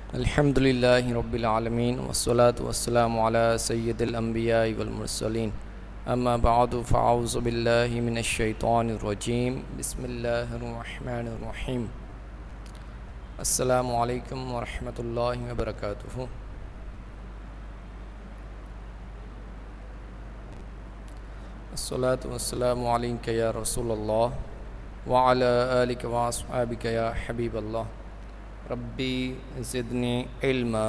अल्हम्दुलिल्लाहि रब्बिल आलमीन वस्सलातु वस्सलामु अला सय्यिदिल अंबिया वल मुरसलीन अम्मा बअदु फ़अऊज़ु बिल्लाहि मिनश शैतानिर रजीम बिस्मिल्लाहिर रहमानिर रहीम अस्सलामु अलैकुम व रहमतुल्लाहि व बरकातुहू। अस्सलातु वस्सलामु अलैका या रसूलल्लाह व अला आलिका व अस्हाबिका या हबीबल्लाह रब्बी ज़िदनी इल्मा।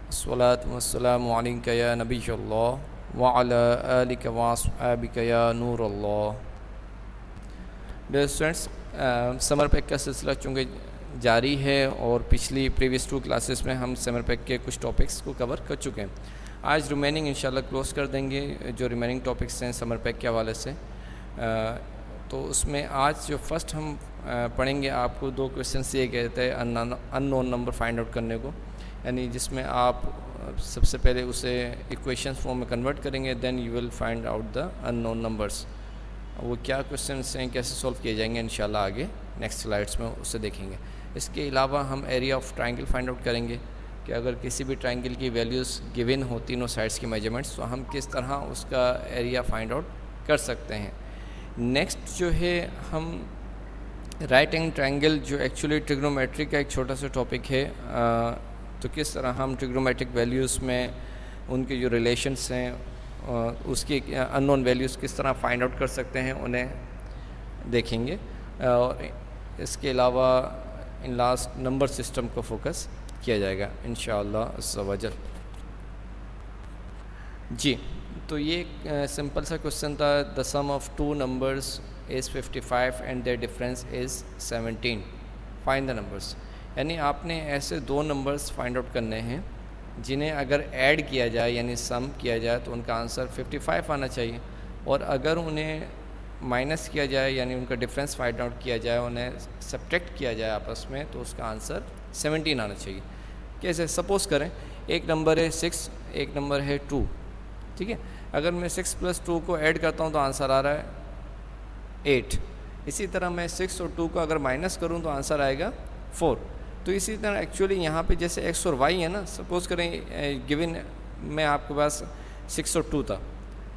अस्सलातु वस्सलामु अलैका या नबिय्यल्लाह व अला आलिका व अस्हाबिका या नूरल्लाह। डियर स्टूडेंट्स, समर पैक का सिलसिला चूँकि जारी है और पिछली प्रीवियस 2 क्लासेस में हम समर पैक के कुछ टॉपिक्स को कवर कर चुके हैं। आज रिमेनिंग इंशाल्लाह क्लोज़ कर देंगे जो रिमेनिंग टॉपिक्स हैं समर पैक के हवाले से। तो उसमें आज जो फर्स्ट हम पढ़ेंगे, आपको 2 क्वेश्चन दिए गए थे अननोन नंबर फाइंड आउट करने को, यानी जिसमें आप सबसे पहले उसे इक्वेशन फॉर्म में कन्वर्ट करेंगे, then you will find out the unknown numbers. वो क्या क्वेश्चंस हैं, कैसे सॉल्व किए जाएंगे, इंशाल्लाह आगे नेक्स्ट स्लाइड्स में उससे देखेंगे। इसके अलावा हम area of triangle find out करेंगे कि अगर किसी भी ट्रायंगल की वैल्यूज़ गिवन हो, तीनों साइड्स की मेजरमेंट्स, तो हम किस तरह उसका एरिया फाइंड आउट कर सकते हैं। नेक्स्ट जो है हम राइट एंगल ट्रायंगल, जो एक्चुअली ट्रिग्नोमेट्री का एक छोटा सा टॉपिक है, तो किस तरह हम ट्रिग्नोमेट्रिक वैल्यूज़ में उनके जो रिलेशंस हैं, उसकी अननोन वैल्यूज़ किस तरह फाइंड आउट कर सकते हैं, उन्हें देखेंगे। और इसके अलावा इन लास्ट नंबर सिस्टम को फोकस किया जाएगा इंशाअल्लाह अज़्ज़ा वजल। जी, तो ये सिंपल सा क्वेश्चन था। The sum of 2 numbers is 55 and their difference is 17, find the numbers. यानी आपने ऐसे 2 नंबर्स फाइंड आउट करने हैं जिन्हें अगर ऐड किया जाए यानी सम किया जाए तो उनका आंसर 55 आना चाहिए, और अगर उन्हें माइनस किया जाए यानी उनका डिफरेंस फाइंड आउट किया जाए, उन्हें सब्ट्रैक्ट किया जाए आपस में, तो उसका आंसर 17 आना चाहिए। कैसे? सपोज़ करें एक नंबर है 6, एक नंबर है 2, ठीक है। अगर मैं 6 + 2 को ऐड करता हूँ तो आंसर आ रहा है 8। इसी तरह मैं 6 और 2 को अगर माइनस करूँ तो आंसर आएगा 4। तो इसी तरह एक्चुअली यहाँ पे जैसे x और y है ना, सपोज़ करें गिवन में आपके पास 6 और 2 था,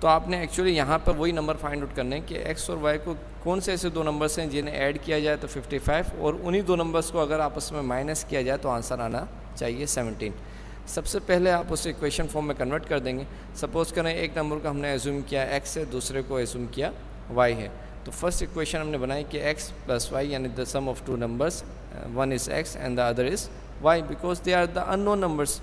तो आपने एक्चुअली यहाँ पर वही नंबर फाइंड आउट करने हैं कि x और y को कौन से ऐसे 2 नंबर्स हैं जिन्हें ऐड किया जाए तो 55, और उन्हीं 2 नंबर्स को अगर आपस में माइनस किया जाए तो आंसर आना चाहिए 17। सबसे पहले आप उसे इक्वेशन फॉर्म में कन्वर्ट कर देंगे। सपोज़ करें एक नंबर को हमने एज्यूम किया x है, दूसरे को एज्यूम किया y है। तो फर्स्ट इक्वेशन हमने बनाई कि x + y यानी the sum of 2 numbers, one is x and the other is y, because they are the unknown numbers.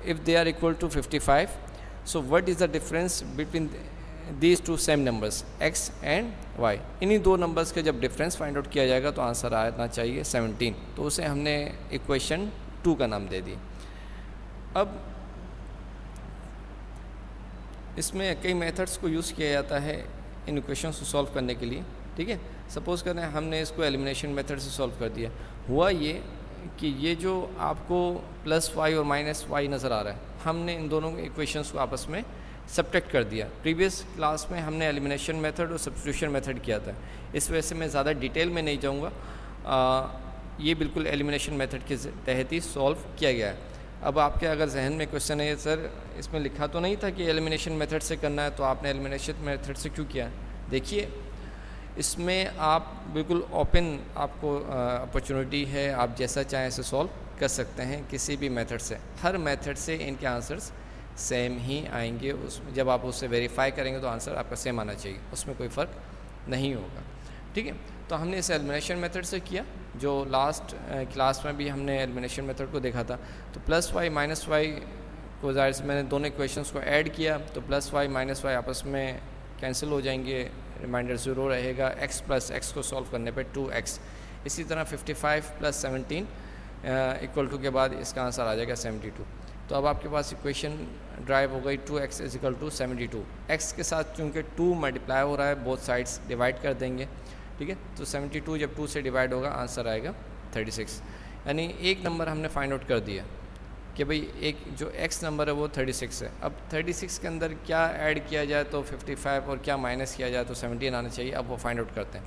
If they are equal to 55, so what is the difference between these two same numbers x and y? इन्हीं 2 numbers के जब difference find out किया जाएगा तो answer आना चाहिए 17। तो उसे हमने इक्वेशन 2 का नाम दे दी। अब इसमें कई मेथड्स को यूज़ किया जाता है इन इक्वेशंस को सॉल्व करने के लिए, ठीक है। सपोज़ करें हमने इसको एलिमिनेशन मेथड से सॉल्व कर दिया। हुआ ये कि ये जो आपको +y और -y नज़र आ रहा है, हमने इन दोनों इक्वेशंस को आपस में सब्ट्रैक्ट कर दिया। प्रीवियस क्लास में हमने एलिमिनेशन मेथड और सब्स्टिट्यूशन मेथड किया था, इस वजह से मैं ज़्यादा डिटेल में नहीं जाऊँगा। ये बिल्कुल एलिमिनेशन मेथड के तहत ही सॉल्व किया गया है। अब आपके अगर जहन में क्वेश्चन है, सर इसमें लिखा तो नहीं था कि एलिमिनेशन मेथड से करना है, तो आपने एलिमिनेशन मेथड से क्यों किया? देखिए, इसमें आप बिल्कुल ओपन, आपको अपॉर्चुनिटी है, आप जैसा चाहें ऐसे सॉल्व कर सकते हैं किसी भी मेथड से। हर मेथड से इनके आंसर्स सेम ही आएंगे। उस जब आप उससे वेरीफाई करेंगे तो आंसर आपका सेम आना चाहिए, उसमें कोई फ़र्क नहीं होगा, ठीक है। तो हमने इसे एलिमिनेशन मेथड से किया, जो लास्ट क्लास में भी हमने एलिमिनेशन मेथड को देखा था। तो +y -y को ज़ाहिर से मैंने दोनों इक्वेशंस को ऐड किया, तो +y -y आपस में कैंसिल हो जाएंगे, रिमाइंडर 0 रहेगा। x + x को सॉल्व करने पे 2x। इसी तरह 55 + 17 इक्वल टू के बाद इसका आंसर आ जाएगा 72। तो अब आपके पास इक्वेशन ड्राइव हो गई 2x = 72। x के साथ चूँकि 2 मल्टीप्लाई हो रहा है, बोथ साइड्स डिवाइड कर देंगे, ठीक है। तो 72 जब 2 से डिवाइड होगा आंसर आएगा 36। यानी एक नंबर हमने फाइंड आउट कर दिया कि भाई एक जो x नंबर है वो 36 है। अब 36 के अंदर क्या ऐड किया जाए तो 55 और क्या माइनस किया जाए तो 17 आना चाहिए। अब वो फाइंड आउट करते हैं।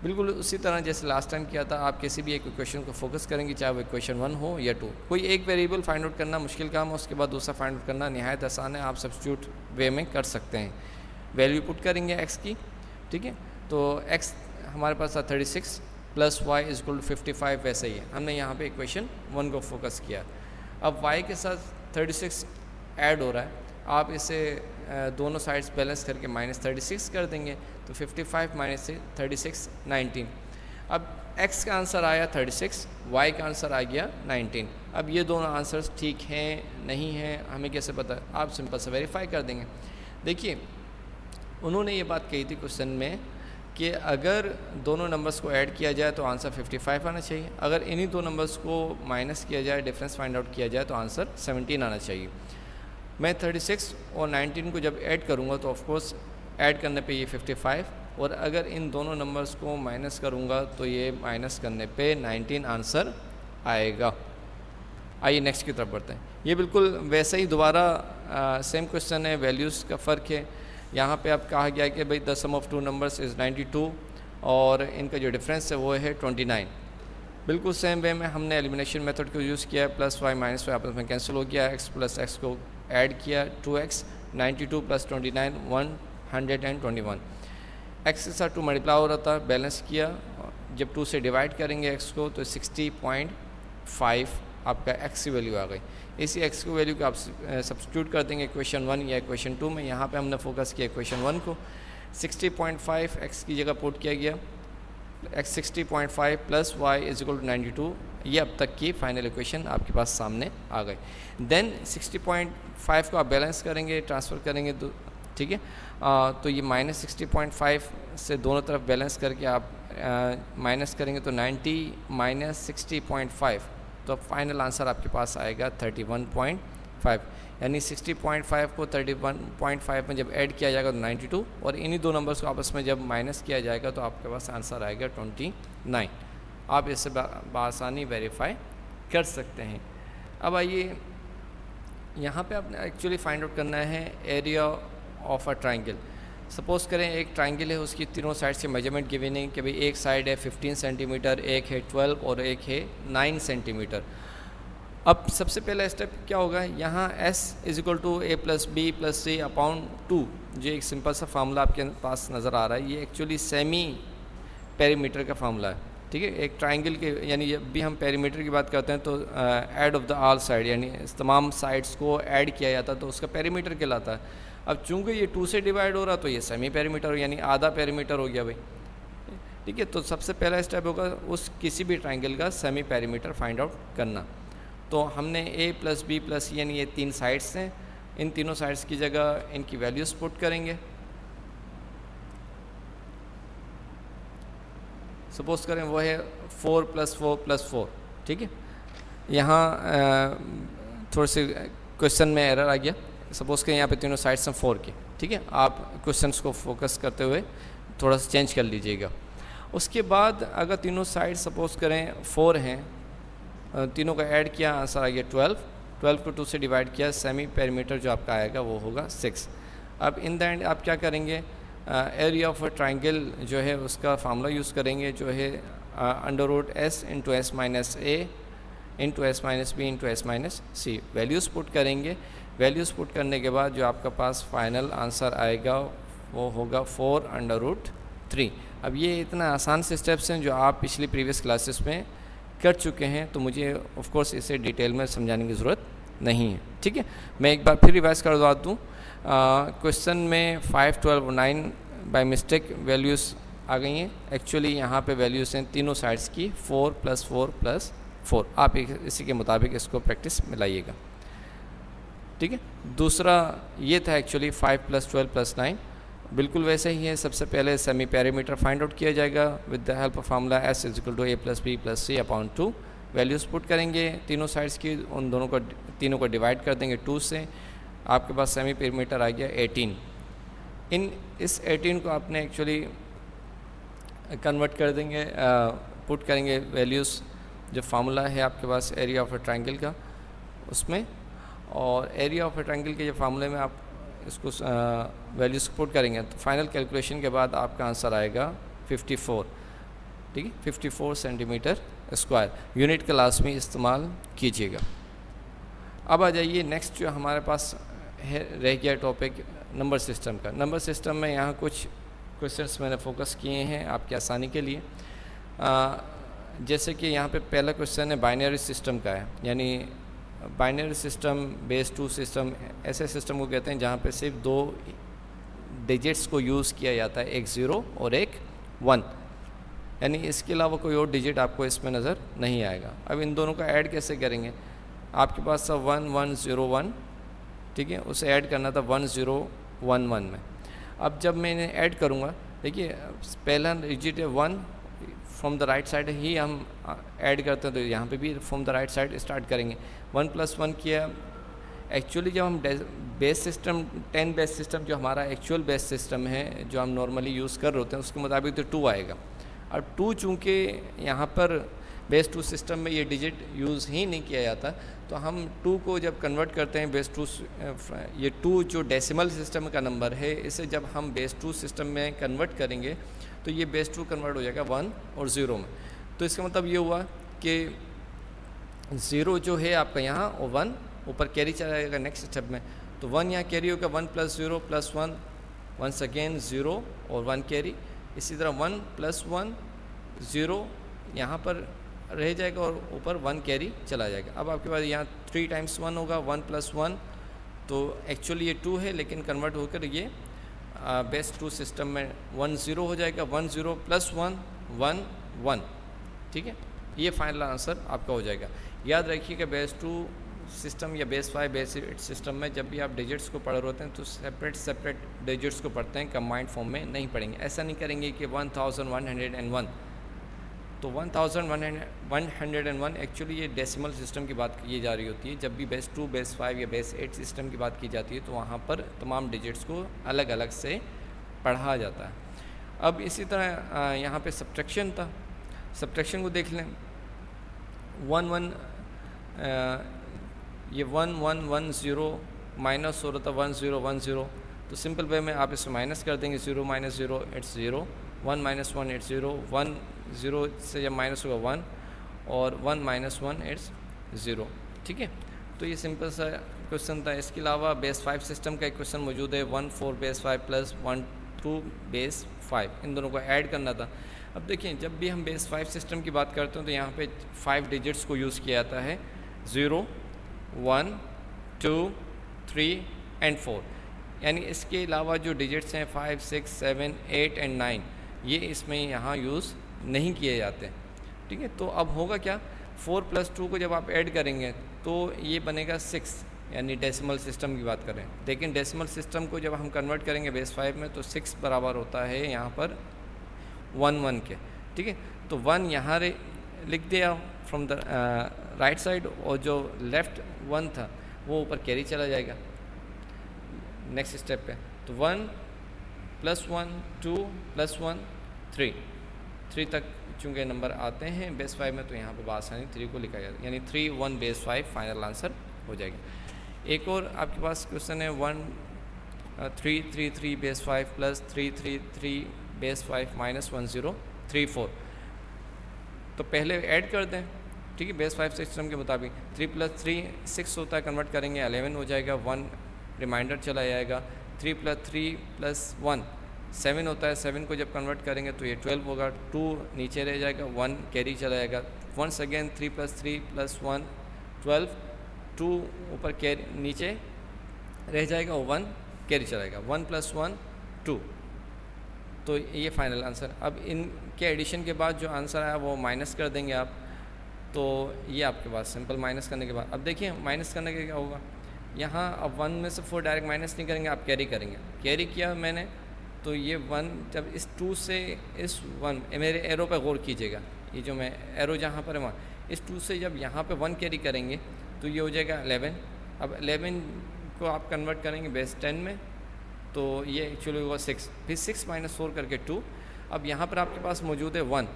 बिल्कुल उसी तरह जैसे लास्ट टाइम किया था, आप किसी भी एक इक्वेशन को फोकस करेंगे, चाहे वो इक्वेशन 1 हो या 2। कोई एक वेरिएबल फाइंड आउट करना मुश्किल काम है, उसके बाद दूसरा फाइंड आउट करना निहायत आसान है, आप सब्स्टिट्यूट वे में कर सकते हैं। वैल्यू पुट करेंगे x की, ठीक है, तो x हमारे पास था 36 plus y is equal to 55, वैसे ही है, हमने यहाँ पे इक्वेशन 1 को फोकस किया। अब y के साथ 36 ऐड हो रहा है, आप इसे दोनों साइड्स बैलेंस करके -36 कर देंगे, तो 55 माइनस 36 19। अब x का आंसर आया 36, y का आंसर आ गया 19। अब ये दोनों आंसर्स ठीक हैं नहीं हैं हमें कैसे पता? आप सिंपल से वेरीफाई कर देंगे। देखिए उन्होंने ये बात कही थी क्वेश्चन में कि अगर दोनों नंबर्स को ऐड किया जाए तो आंसर 55 आना चाहिए, अगर इन्हीं दो नंबर्स को माइनस किया जाए, डिफरेंस फाइंड आउट किया जाए तो आंसर 17 आना चाहिए। मैं 36 और 19 को जब ऐड करूँगा तो ऑफकोर्स ऐड करने पे ये 55, और अगर इन दोनों नंबर्स को माइनस करूँगा तो ये माइनस करने पे 19 आंसर आएगा। आइए नेक्स्ट की तरफ बढ़ते हैं। ये बिल्कुल वैसे ही दोबारा सेम क्वेश्चन है, वैल्यूज़ का फ़र्क है। यहाँ पे अब कहा गया कि भाई the sum of two numbers is 92 और इनका जो डिफरेंस है वो है 29। बिल्कुल सेम वे में हमने एलिमिनेशन मेथड को यूज़ किया, प्लस वाई माइनस वाई आपस में कैंसिल हो गया, x प्लस एक्स को ऐड किया 2x, 92 प्लस 29 121। x के साथ 2 मल्टीप्लाई हो रहा था, बैलेंस किया, जब 2 से डिवाइड करेंगे x को तो 60.5 आपका x की वैल्यू आ गई। इसी x की वैल्यू को आप सब्स्टिट्यूट कर देंगे इक्वेशन 1 या इक्वेशन 2 में। यहाँ पे हमने फोकस किया इक्वेशन 1 को, 60.5 x की जगह पुट किया गया, x 60.5 plus y is equal to 92। ये अब तक की फाइनल इक्वेशन आपके पास सामने आ गई। देन 60.5 को आप बैलेंस करेंगे, ट्रांसफ़र करेंगे तो ठीक है, तो ये -60.5 से दोनों तरफ बैलेंस करके आप माइनस करेंगे तो 90 माइनस 60.5, तो फाइनल आंसर आपके पास आएगा 31.5। यानी 60.5 को 31.5 में जब ऐड किया जाएगा तो 92, और इन्हीं दो नंबर्स को आपस में जब माइनस किया जाएगा तो आपके पास आंसर आएगा 29। आप इसे बआसानी वेरीफाई कर सकते हैं। अब आइए यहाँ पे आपने एक्चुअली फाइंड आउट करना है area of a triangle. Suppose करें एक ट्राइंगल है, उसकी तीनों साइड से मेजरमेंट गिवन है कि भाई एक साइड है 15 सेंटीमीटर, एक है 12 और एक है 9 सेंटीमीटर। अब सबसे पहला स्टेप क्या होगा, यहाँ s is equal to a plus b plus c upon 2, जो एक सिंपल सा फार्मूला आपके पास नज़र आ रहा है, ये एक्चुअली सेमी पेरीमीटर का फार्मूला है, ठीक है। एक ट्राइंगल के यानी जब भी हम पेरीमीटर की बात करते हैं तो add of the all side, यानी तमाम साइड्स को ऐड किया जाता है तो उसका पेरीमीटर कहलाता है। अब चूंकि ये 2 से डिवाइड हो रहा तो ये सेमी पेरीमीटर यानी आधा पेरीमीटर हो गया भाई, ठीक है। तो सबसे पहला स्टेप होगा उस किसी भी ट्राइंगल का सेमी पेरीमीटर फाइंड आउट करना। तो हमने a प्लस बी प्लस यानी ये 3 साइड्स हैं, इन तीनों साइड्स की जगह इनकी वैल्यूज़ पुट करेंगे। सपोज़ करें वो है 4 + 4 + 4, ठीक है। यहाँ थोड़े से क्वेश्चन में एरर आ गया। सपोज़ करें यहाँ पे तीनों साइड्स हैं 4 की, ठीक है। आप क्वेश्चंस को फोकस करते हुए थोड़ा सा चेंज कर लीजिएगा। उसके बाद अगर तीनों साइड सपोज़ करें 4 हैं, तीनों का ऐड किया, आंसर आ गया 12 को 2 से डिवाइड किया, सेमी पेरीमीटर जो आपका आएगा वो होगा 6। अब इन द एंड आप क्या करेंगे, एरिया ऑफ अ ट्राइंगल जो है उसका फार्मूला यूज़ करेंगे, जो है √s × s - a × s - b × s - c। Values put करेंगे, वैल्यूज़ पुट करने के बाद जो आपका पास फाइनल आंसर आएगा वो होगा 4√3। अब ये इतना आसान से स्टेप्स हैं जो आप पिछली प्रीवियस क्लासेस में कर चुके हैं, तो मुझे ऑफ कोर्स इसे डिटेल में समझाने की ज़रूरत नहीं है, ठीक है। मैं एक बार फिर रिवाइज करवा दूँ। क्वेश्चन में 5, 12 और 9 बाय मिस्टेक वैल्यूज़ आ गई हैं। एक्चुअली यहाँ पे वैल्यूज़ हैं तीनों साइड्स की 4 + 4 + 4। आप इसी के मुताबिक इसको प्रैक्टिस में लाइएगा, ठीक है। दूसरा ये था एक्चुअली 5 + 12 + 9, बिल्कुल वैसे ही है। सबसे पहले सेमी पेरीमीटर फाइंड आउट किया जाएगा with the help of formula s = a + b + c upon 2। Values put करेंगे तीनों साइड्स की, उन दोनों को तीनों को डिवाइड कर देंगे 2 से, आपके पास सेमी पेरीमीटर आ गया 18। इस 18 को आपने एक्चुअली कन्वर्ट कर देंगे, पुट करेंगे वैल्यूज़ जो फार्मूला है आपके पास एरिया ऑफ अ ट्राइंगल का उसमें, और एरिया ऑफ अ ट्राइंगल के जो फार्मूले में आप इसको वैल्यूज़ पुट करेंगे तो फाइनल कैलकुलेशन के बाद आपका आंसर आएगा 54। ठीक है, 54 सेंटीमीटर स्क्वायर यूनिट क्लास में इस्तेमाल कीजिएगा। अब आ जाइए नेक्स्ट जो हमारे पास है रह गया टॉपिक नंबर सिस्टम का। नंबर सिस्टम में यहाँ कुछ क्वेश्चंस मैंने फोकस किए हैं आपकी आसानी के लिए। जैसे कि यहाँ पे पहला क्वेश्चन है बाइनरी सिस्टम का है, यानी बाइनरी सिस्टम, बेस 2 सिस्टम, ऐसे सिस्टम को कहते हैं जहाँ पे सिर्फ 2 डिजिट्स को यूज़ किया जाता है, एक 0 और एक 1, यानी इसके अलावा कोई और डिजिट आपको इसमें नज़र नहीं आएगा। अब इन दोनों का ऐड कैसे करेंगे? आपके पास था 1 1 0 1, ठीक है, उसे ऐड करना था 1 0 1 1 में। अब जब मैं इन्हें ऐड करूँगा, देखिए पहला डिजिट है 1, फ्रॉम द राइट साइड ही हम ऐड करते हैं, तो यहाँ पे भी from the right side start करेंगे। 1 + 1 किया। एक्चुअली जब हम बेस सिस्टम 10 बेस सिस्टम जो हमारा एक्चुअल बेस सिस्टम है जो हम नॉर्मली यूज़ कर रहे होते हैं उसके मुताबिक तो 2 आएगा। और 2 चूँकि यहाँ पर बेस 2 सिस्टम में ये डिजिट यूज़ ही नहीं किया जाता, तो हम 2 को जब कन्वर्ट करते हैं बेस 2, ये 2 जो डेसिमल सिस्टम का नंबर है, इसे जब हम बेस 2 सिस्टम में कन्वर्ट करेंगे तो ये बेस 2 कन्वर्ट हो जाएगा 1 और 0 में। तो इसका मतलब ये हुआ कि 0 जो है आपका यहाँ और 1 ऊपर कैरी चला जाएगा नेक्स्ट स्टेप में, तो 1 यहाँ कैरी होगा, 1 + 0 + 1, वंस अगेन 0 और 1 कैरी। इसी तरह 1 + 1 0 यहाँ पर रह जाएगा और ऊपर 1 कैरी चला जाएगा। अब आपके पास यहाँ 3 × 1 होगा, 1 + 1, तो एक्चुअली ये 2 है लेकिन कन्वर्ट होकर ये बेस 2 सिस्टम में 1 0 हो जाएगा, 1 0 + 1 1 1, ठीक है, ये फाइनल आंसर आपका हो जाएगा। याद रखिए कि बेस 2 सिस्टम या बेस 5 बेस 8 सिस्टम में जब भी आप डिजिट्स को पढ़ रहे होते हैं तो सेपरेट डिजिट्स को पढ़ते हैं, कंबाइंड फॉर्म में नहीं पढ़ेंगे। ऐसा नहीं करेंगे कि 1101, तो 1101 एक्चुअली ये डेसिमल सिस्टम की बात की जा रही होती है। जब भी बेस 2 बेस 5 या बेस 8 सिस्टम की बात की जाती है तो वहाँ पर तमाम डिजिट्स को अलग अलग से पढ़ा जाता है। अब इसी तरह यहाँ पे सब्ट्रैक्शन था, सब्ट्रैक्शन को देख लें। 1 1 ये 1 1 1 0 माइनस हो रहा था 1 0 1 0, तो सिंपल वे में आप इसे माइनस कर देंगे, 0 - 0 इट्स 0, 1 - 1 इट्स 0, 1 0 से जब माइनस होगा 1 और 1 - 1 इट्स 0, ठीक है। तो ये सिंपल सा क्वेश्चन था। इसके अलावा बेस 5 सिस्टम का एक क्वेश्चन मौजूद है, 1 4 बेस 5 + 1 2 बेस 5, इन दोनों को ऐड करना था। अब देखिए जब भी हम बेस 5 सिस्टम की बात करते हैं तो यहाँ पे 5 डिजिट्स को यूज़ किया जाता है, 0 1 2 3 एंड 4, यानी इसके अलावा जो डिजिट्स हैं 5 6 7 8 एंड 9 ये इसमें यहाँ यूज़ नहीं किए जाते, ठीक है। तो अब होगा क्या, 4 + 2 को जब आप ऐड करेंगे तो ये बनेगा 6, यानी डेसिमल सिस्टम की बात करें। लेकिन डेसिमल सिस्टम को जब हम कन्वर्ट करेंगे बेस 5 में तो 6 बराबर होता है यहाँ पर 1 1 के, ठीक है। तो 1 यहाँ लिख दिया फ्रॉम द राइट साइड, और जो लेफ़्ट 1 था वो ऊपर कैरी चला जाएगा नेक्स्ट स्टेप पे। तो 1 + 1 2 + 1 3 तक चूँकि नंबर आते हैं बेस 5 में, तो यहाँ पे बासानी 3 को लिखा जाता है, यानी 3 1 बेस 5 फाइनल आंसर हो जाएगा। एक और आपके पास क्वेश्चन है 1 3 3 3 बेस 5 + 3 3 3 बेस 5 - 1 0 3 4, तो पहले ऐड कर दें, ठीक है, बेस 5 सिस्टम के मुताबिक। 3 + 3 6 होता है, कन्वर्ट करेंगे 11 हो जाएगा, 1 रिमाइंडर चला जाएगा। 3 + 3 + 1 7 होता है, 7 को जब कन्वर्ट करेंगे तो ये 12 होगा, 2 नीचे रह जाएगा, 1 कैरी चला जाएगा। वंस अगेन 3 + 3 + 1 12, 2 ऊपर कैरी नीचे रह जाएगा और 1 कैरी चला जाएगा, 1 + 1 2, तो ये फाइनल आंसर। अब इनके एडिशन के बाद जो आंसर आया वो माइनस कर देंगे आप, तो ये आपके पास सिंपल माइनस करने के बाद, अब देखिए माइनस करने के क्या होगा, यहाँ अब 1 में से 4 डायरेक्ट माइनस नहीं करेंगे, आप कैरी करेंगे। कैरी किया मैंने, तो ये 1 जब इस 2 से इस 1, मेरे एरो पे गौर कीजिएगा, ये जो मैं एरो जहाँ पर है वहाँ, इस 2 से जब यहाँ पे 1 कैरी करेंगे तो ये हो जाएगा 11। अब 11 को आप कन्वर्ट करेंगे बेस 10 में, तो ये एक्चुअली होगा 6, फिर 6 - 4 करके 2। अब यहाँ पर आपके पास मौजूद है 1,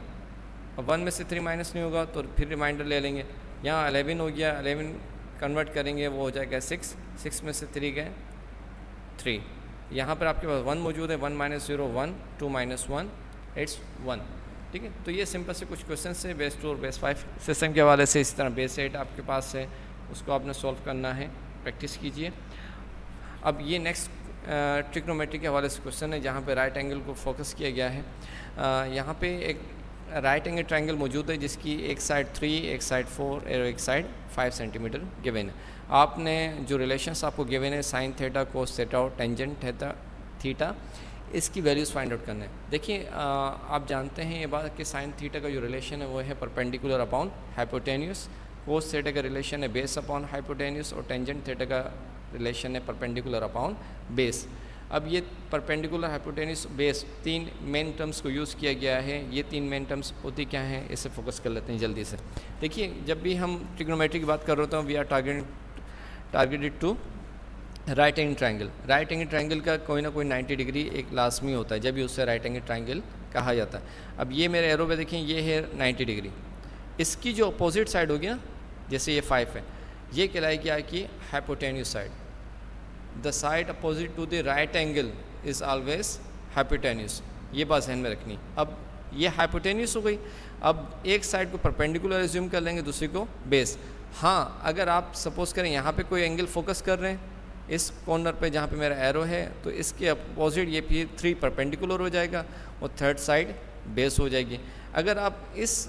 अब 1 में से 3 माइनस नहीं होगा तो फिर रिमाइंडर ले लेंगे। यहाँ 11 हो गया, 11 कन्वर्ट करेंगे वो हो जाएगा 6, 6 में से 3 गए 3। यहाँ पर आपके पास 1 मौजूद है, 1 - 0 1, 2 - 1 इट्स 1, ठीक है। तो ये सिंपल से कुछ क्वेश्चन है बेस 2 और बेस 5 सिस्टम के हवाले से। इसी तरह बेस 8 आपके पास है, उसको आपने सॉल्व करना है, प्रैक्टिस कीजिए। अब ये नेक्स्ट ट्रिग्नोमेट्री के हवाले से क्वेश्चन है जहाँ पे राइट एंगल को फोकस किया गया है। यहाँ पे एक राइट एंगल ट्रायंगल मौजूद है जिसकी एक साइड 3, एक साइड 4 और एक साइड 5 सेंटीमीटर गिवन है। आपने जो रिलेशंस आपको गिवन है साइन थीटा, कोस थीटा और टेंजेंट थीटा, इसकी वैल्यूज़ फाइंड आउट करना है। देखिए आप जानते हैं ये बात कि साइन थीटा का जो रिलेशन है वो है perpendicular upon hypotenuse, cos theta का रिलेशन है बेस अपॉन हाइपोटेन्यूस और टेंजेंट थीटा का रिलेशन है परपेंडिकुलर अपॉन बेस। अब ये perpendicular, hypotenuse, base 3 main terms को यूज़ किया गया है। ये 3 मेन टर्म्स होती क्या हैं, इसे फोकस कर लेते हैं जल्दी से। देखिए जब भी हम ट्रिग्नोमेट्री की बात कर रहे होते हैं, we are targeted to right angle triangle. Right angle triangle का कोई ना कोई 90 डिग्री एक लाजमी होता है, जब भी उससे राइट एंगल ट्रायंगल कहा जाता है। अब ये मेरे एरो पे देखें, ये है 90 डिग्री। इसकी जो अपोजिट साइड होगी ना, जैसे ये 5 है, ये कहलाएगी आपकी hypotenuse side. The side opposite to the right angle is always hypotenuse, ये बात ध्यान में रखनी। अब ये हाइपोटेन्यूस हो गई। अब एक साइड को परपेंडिकुलर एज्यूम कर लेंगे, दूसरी को बेस। हाँ, अगर आप सपोज करें यहाँ पे कोई एंगल फोकस कर रहे हैं इस कॉर्नर पे जहाँ पे मेरा एरो है, तो इसके अपोजिट ये फिर 3 परपेंडिकुलर हो जाएगा और थर्ड साइड बेस हो जाएगी। अगर आप इस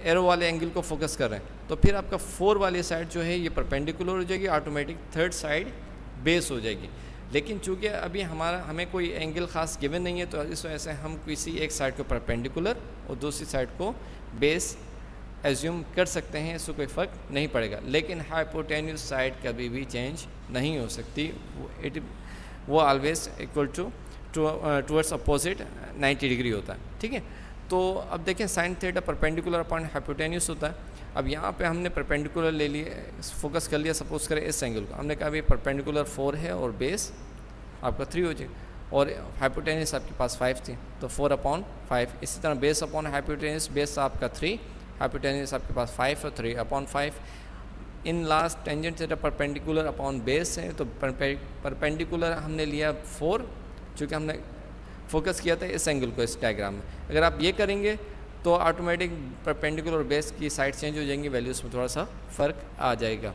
एरो वाले एंगल को फोकस कर रहे हैं तो फिर आपका 4 वाली साइड जो है ये परपेंडिकुलर हो जाएगी, ऑटोमेटिक थर्ड साइड बेस हो जाएगी। लेकिन चूँकि अभी हमें कोई एंगल ख़ास गिवन नहीं है, तो इस वजह से हम किसी एक साइड को परपेंडिकुलर और दूसरी साइड को बेस एज्यूम कर सकते हैं, इससे कोई फ़र्क नहीं पड़ेगा। लेकिन हाइपोटेन्यूस साइड कभी भी चेंज नहीं हो सकती, वो always equal towards opposite 90 degree होता है। ठीक है। तो अब देखें sine theta perpendicular upon hypotenuse होता है। अब यहाँ पे हमने परपेंडिकुलर ले लिए, फोकस कर लिया, सपोज करें इस एंगल को। हमने कहा भाई परपेंडिकुलर 4 है और बेस आपका 3 हो जाए, और हाइपोटेन्यूस आपके पास 5 थी, तो 4/5। इसी तरह बेस अपॉन हाइपोटेन्यूस, बेस आपका 3, हाइपोटेन्यूस आपके पास 5 और 3/5। In last tangent theta perpendicular upon base है, तो परपेंडिकुलर हमने लिया 4, चूँकि हमने फोकस किया था इस एंगल को इस डायग्राम में। अगर आप ये करेंगे तो ऑटोमेटिक परपेंडिकुलर और बेस की साइड चेंज हो जाएंगी, वैल्यूज़ में थोड़ा सा फ़र्क आ जाएगा।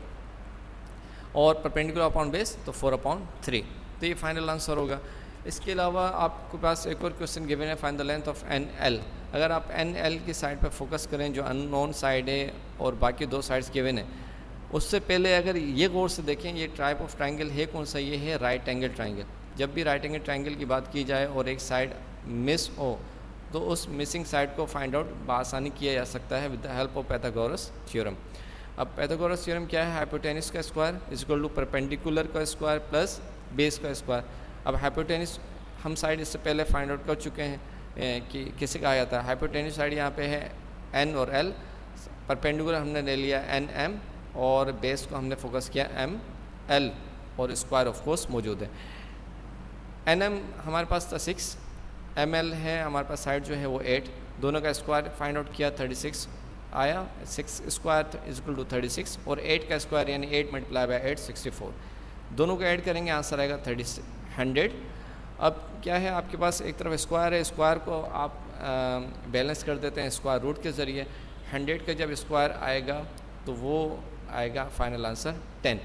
और परपेंडिकुलर अपॉन बेस तो 4/3, तो ये फाइनल आंसर होगा। इसके अलावा आपके पास एक और क्वेश्चन गिवन है, find the length of NL। अगर आप NL की साइड पर फोकस करें जो अननोन साइड है और बाकी 2 साइड्स गिवन है, उससे पहले अगर ये गौर से देखें ये टाइप ऑफ ट्रायंगल है कौन सा, ये है राइट एंगल ट्रायंगल। जब भी राइट एंगल ट्रायंगल की बात की जाए और एक साइड मिस हो, तो उस मिसिंग साइड को फाइंड आउट बआसानी किया जा सकता है with the help of Pythagoras theorem. अब पाइथागोरस थ्योरम क्या है, हाइपोटेन्यूस का square is equal to perpendicular का स्क्वायर प्लस बेस का स्क्वायर। अब हाइपोटेन्यूस हम साइड इससे पहले फाइंड आउट कर चुके हैं कि किसे कहा जाता है। हाइपोटेन्यूस साइड यहाँ पे है N और L, परपेंडिकुलर हमने ले लिया NM और बेस को हमने फोकस किया ML, और स्क्वायर ऑफ कोर्स मौजूद है। NM हमारे पास था 6, ML है हमारे पास साइड जो है वो 8, दोनों का स्क्वायर फाइंड आउट किया 36 आया। 6 स्क्वायर इज इक्वल टू 36 और 8 का स्क्वायर यानी 8 मल्टीप्लाई बाय 8 64, दोनों को ऐड करेंगे आंसर आएगा 100। अब क्या है आपके पास एक तरफ स्क्वायर है, स्क्वायर को आप बैलेंस कर देते हैं स्क्वायर रूट के ज़रिए। 100 का जब स्क्वायर आएगा तो वो आएगा फाइनल आंसर 10,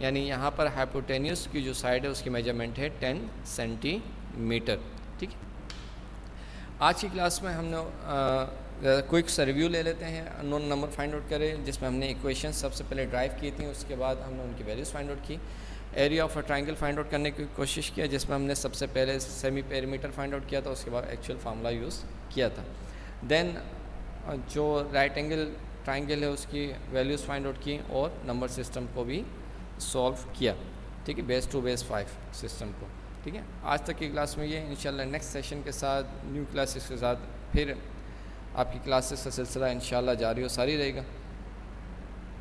यानी यहाँ पर हाइपोटेन्यूस की जो साइड है उसकी मेजरमेंट है 10 सेंटीमीटर। ठीक है। आज की क्लास में हमने क्विक सा रिव्यू ले लेते हैं। अननोन नंबर फाइंड आउट करें, जिसमें हमने इक्वेशन सबसे पहले ड्राइव की थी, उसके बाद हमने उनकी वैल्यूज़ फाइंड आउट की। Area of a triangle find out करने की कोशिश किया, जिसमें हमने सबसे पहले सेमी पेरीमीटर फाइंड आउट किया था, उसके बाद एक्चुअल फार्मूला यूज़ किया था। देन जो राइट एंगल ट्रायंगल है उसकी वैल्यूज़ फाइंड आउट की और नंबर सिस्टम को भी सॉल्व किया। ठीक है, बेस 2 बेस 5 सिस्टम को। ठीक है, आज तक की क्लास में ये, इंशाल्लाह नेक्स्ट सेशन के साथ न्यू क्लासेस के साथ फिर आपकी क्लासेस का सिलसिला इंशाल्लाह जारी और सारी रहेगा।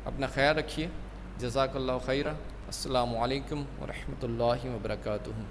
अपना ख्याल रखिए। जज़ाकल्लाहु खैरा। अस्सलामु अलैकुम व रहमतुल्लाहि व बरकातुहू।